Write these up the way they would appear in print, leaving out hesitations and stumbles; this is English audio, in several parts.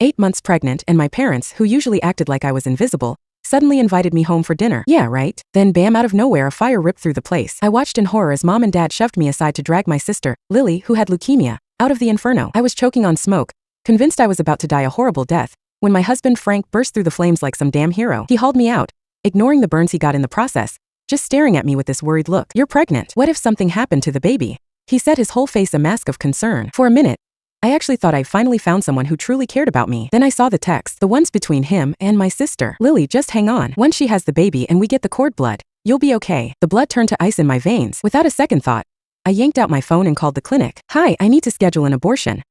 8 months pregnant, and my parents, who usually acted like I was invisible, suddenly invited me home for dinner. Yeah, right. Then bam, out of nowhere a fire ripped through the place. I watched in horror as Mom and Dad shoved me aside to drag my sister, Lily, who had leukemia, out of the inferno. I was choking on smoke, convinced I was about to die a horrible death, when my husband Frank burst through the flames like some damn hero. He hauled me out, ignoring the burns he got in the process, just staring at me with this worried look. You're pregnant. What if something happened to the baby? He said, his whole face a mask of concern. For a minute, I actually thought I finally found someone who truly cared about me. Then I saw the text, the ones between him and my sister. Lily, just hang on. Once she has the baby and we get the cord blood, you'll be okay. The blood turned to ice in my veins. Without a second thought, I yanked out my phone and called the clinic. Hi, I need to schedule an abortion.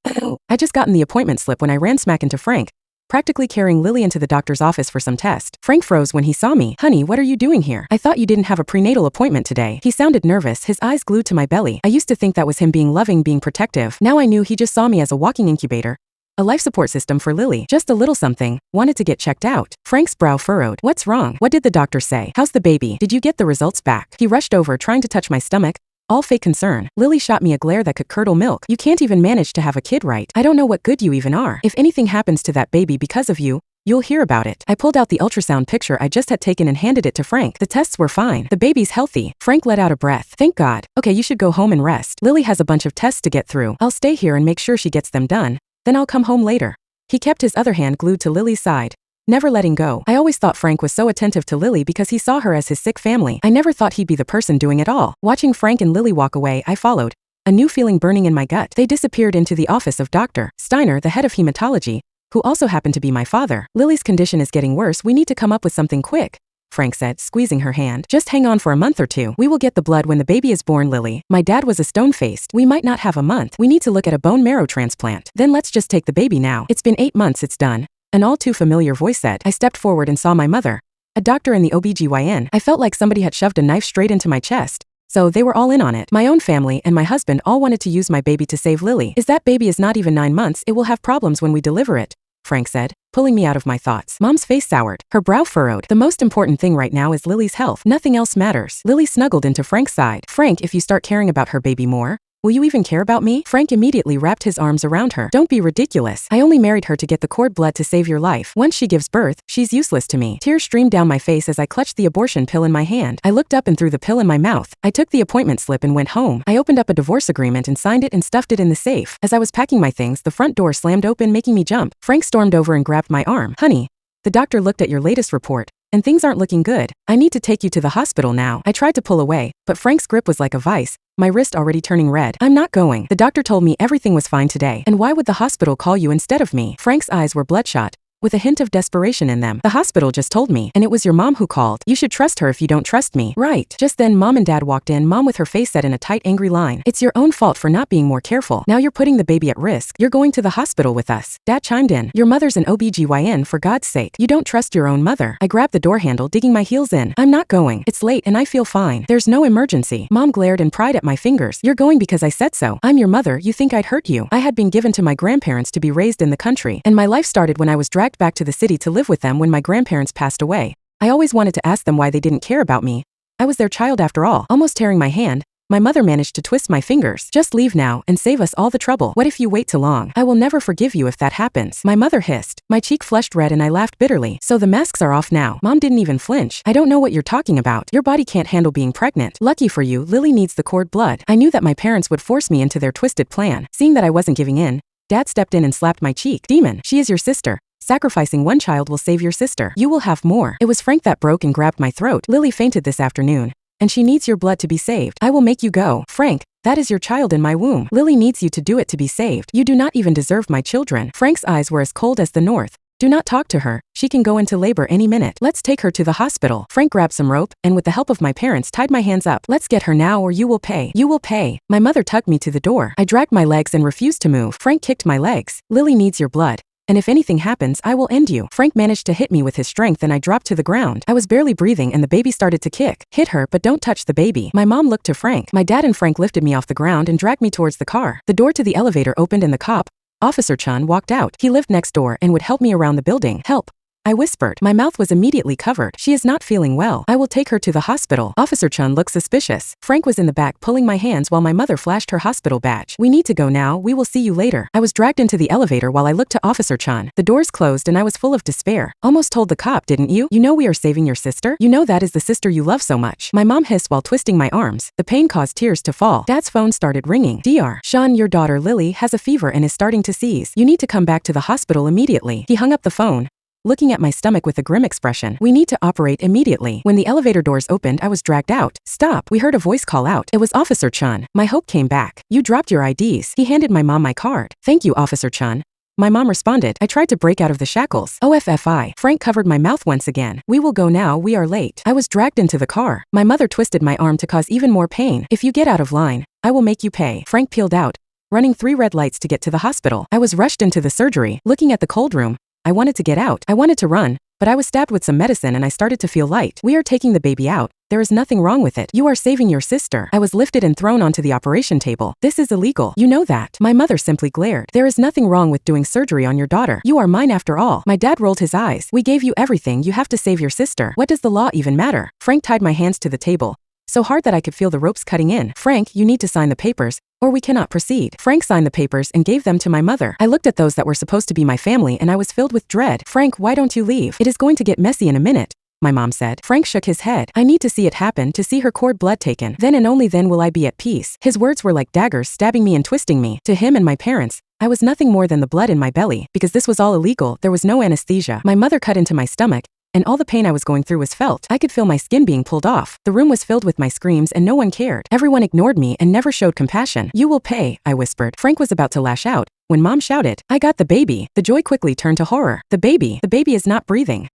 I just gotten the appointment slip when I ran smack into Frank, practically carrying Lily into the doctor's office for some test. Frank froze when he saw me. Honey, what are you doing here? I thought you didn't have a prenatal appointment today. He sounded nervous, his eyes glued to my belly. I used to think that was him being loving, being protective. Now I knew he just saw me as a walking incubator, a life support system for Lily. Just a little something, wanted to get checked out. Frank's brow furrowed. What's wrong? What did the doctor say? How's the baby? Did you get the results back? He rushed over, trying to touch my stomach, all fake concern. Lily shot me a glare that could curdle milk. You can't even manage to have a kid right. I don't know what good you even are. If anything happens to that baby because of you, you'll hear about it. I pulled out the ultrasound picture I just had taken and handed it to Frank. The tests were fine. The baby's healthy. Frank let out a breath. Thank God. Okay, you should go home and rest. Lily has a bunch of tests to get through. I'll stay here and make sure she gets them done. Then I'll come home later. He kept his other hand glued to Lily's side, never letting go. I always thought Frank was so attentive to Lily because he saw her as his sick family. I never thought he'd be the person doing it all. Watching Frank and Lily walk away, I followed, a new feeling burning in my gut. They disappeared into the office of Dr. Steiner, the head of hematology, who also happened to be my father. Lily's condition is getting worse. We need to come up with something quick, Frank said, squeezing her hand. Just hang on for a month or two. We will get the blood when the baby is born, Lily. My dad was a stone-faced. We might not have a month. We need to look at a bone marrow transplant. Then let's just take the baby now. It's been 8 months, it's done. An all too familiar voice said. I stepped forward and saw my mother, a doctor in the OBGYN. I felt like somebody had shoved a knife straight into my chest. So they were all in on it. My own family and my husband all wanted to use my baby to save Lily. That baby is not even 9 months. It will have problems when we deliver it, Frank said, pulling me out of my thoughts. Mom's face soured, her brow furrowed. The most important thing right now is Lily's health. Nothing else matters. Lily snuggled into Frank's side. Frank, if you start caring about her baby more, will you even care about me? Frank immediately wrapped his arms around her. Don't be ridiculous. I only married her to get the cord blood to save your life. Once she gives birth, she's useless to me. Tears streamed down my face as I clutched the abortion pill in my hand. I looked up and threw the pill in my mouth. I took the appointment slip and went home. I opened up a divorce agreement and signed it and stuffed it in the safe. As I was packing my things, the front door slammed open, making me jump. Frank stormed over and grabbed my arm. Honey, the doctor looked at your latest report, and things aren't looking good. I need to take you to the hospital now. I tried to pull away, but Frank's grip was like a vice, my wrist already turning red. I'm not going. The doctor told me everything was fine today. And why would the hospital call you instead of me? Frank's eyes were bloodshot, with a hint of desperation in them. The hospital just told me, and it was your mom who called. You should trust her if you don't trust me. Right. Just then Mom and Dad walked in, Mom with her face set in a tight, angry line. It's your own fault for not being more careful. Now you're putting the baby at risk. You're going to the hospital with us. Dad chimed in. Your mother's an OBGYN, for God's sake. You don't trust your own mother. I grabbed the door handle, digging my heels in. I'm not going. It's late and I feel fine. There's no emergency. Mom glared and pried at my fingers. You're going because I said so. I'm your mother. You think I'd hurt you? I had been given to my grandparents to be raised in the country, and my life started when I was dragged back to the city to live with them when my grandparents passed away. I always wanted to ask them why they didn't care about me. I was their child after all. Almost tearing my hand, my mother managed to twist my fingers. Just leave now and save us all the trouble. What if you wait too long? I will never forgive you if that happens. My mother hissed. My cheek flushed red and I laughed bitterly. So the masks are off now. Mom didn't even flinch. I don't know what you're talking about. Your body can't handle being pregnant. Lucky for you, Lily needs the cord blood. I knew that my parents would force me into their twisted plan. Seeing that I wasn't giving in, Dad stepped in and slapped my cheek. Demon, she is your sister. Sacrificing one child will save your sister. You will have more. It was Frank that broke and grabbed my throat. Lily fainted this afternoon, and she needs your blood to be saved. I will make you go. Frank, that is your child in my womb. Lily needs you to do it to be saved. You do not even deserve my children. Frank's eyes were as cold as the north. Do not talk to her. She can go into labor any minute. Let's take her to the hospital. Frank grabbed some rope, and with the help of my parents tied my hands up. Let's get her now or you will pay. You will pay. My mother tugged me to the door. I dragged my legs and refused to move. Frank kicked my legs. Lily needs your blood. And if anything happens, I will end you. Frank managed to hit me with his strength and I dropped to the ground. I was barely breathing and the baby started to kick. Hit her, but don't touch the baby. My mom looked to Frank. My dad and Frank lifted me off the ground and dragged me towards the car. The door to the elevator opened and the cop, Officer Chun, walked out. He lived next door and would help me around the building. Help. I whispered. My mouth was immediately covered. She is not feeling well. I will take her to the hospital. Officer Chun looked suspicious. Frank was in the back pulling my hands while my mother flashed her hospital badge. We need to go now. We will see you later. I was dragged into the elevator while I looked to Officer Chun. The doors closed and I was full of despair. Almost told the cop, didn't you? You know we are saving your sister? You know that is the sister you love so much. My mom hissed while twisting my arms. The pain caused tears to fall. Dad's phone started ringing. Dr. Sean, your daughter Lily has a fever and is starting to seize. You need to come back to the hospital immediately. He hung up the phone, looking at my stomach with a grim expression. We need to operate immediately. When the elevator doors opened, I was dragged out. Stop. We heard a voice call out. It was Officer Chun. My hope came back. You dropped your IDs. He handed my mom my card. Thank you, Officer Chun. My mom responded. I tried to break out of the shackles. OFFI. Frank covered my mouth once again. We will go now. We are late. I was dragged into the car. My mother twisted my arm to cause even more pain. If you get out of line, I will make you pay. Frank peeled out, running 3 red lights to get to the hospital. I was rushed into the surgery. Looking at the cold room, I wanted to get out. I wanted to run, but I was stabbed with some medicine and I started to feel light. We are taking the baby out. There is nothing wrong with it. You are saving your sister. I was lifted and thrown onto the operation table. This is illegal. You know that. My mother simply glared. There is nothing wrong with doing surgery on your daughter. You are mine after all. My dad rolled his eyes. We gave you everything. You have to save your sister. What does the law even matter? Frank tied my hands to the table, so hard that I could feel the ropes cutting in. Frank, you need to sign the papers, or we cannot proceed. Frank signed the papers and gave them to my mother. I looked at those that were supposed to be my family and I was filled with dread. Frank, why don't you leave? It is going to get messy in a minute, my mom said. Frank shook his head. I need to see it happen, to see her cord blood taken. Then and only then will I be at peace. His words were like daggers stabbing me and twisting me. To him and my parents, I was nothing more than the blood in my belly. Because this was all illegal, there was no anesthesia. My mother cut into my stomach, and all the pain I was going through was felt. I could feel my skin being pulled off. The room was filled with my screams and no one cared. Everyone ignored me and never showed compassion. You will pay, I whispered. Frank was about to lash out when Mom shouted, I got the baby. The joy quickly turned to horror. The baby is not breathing.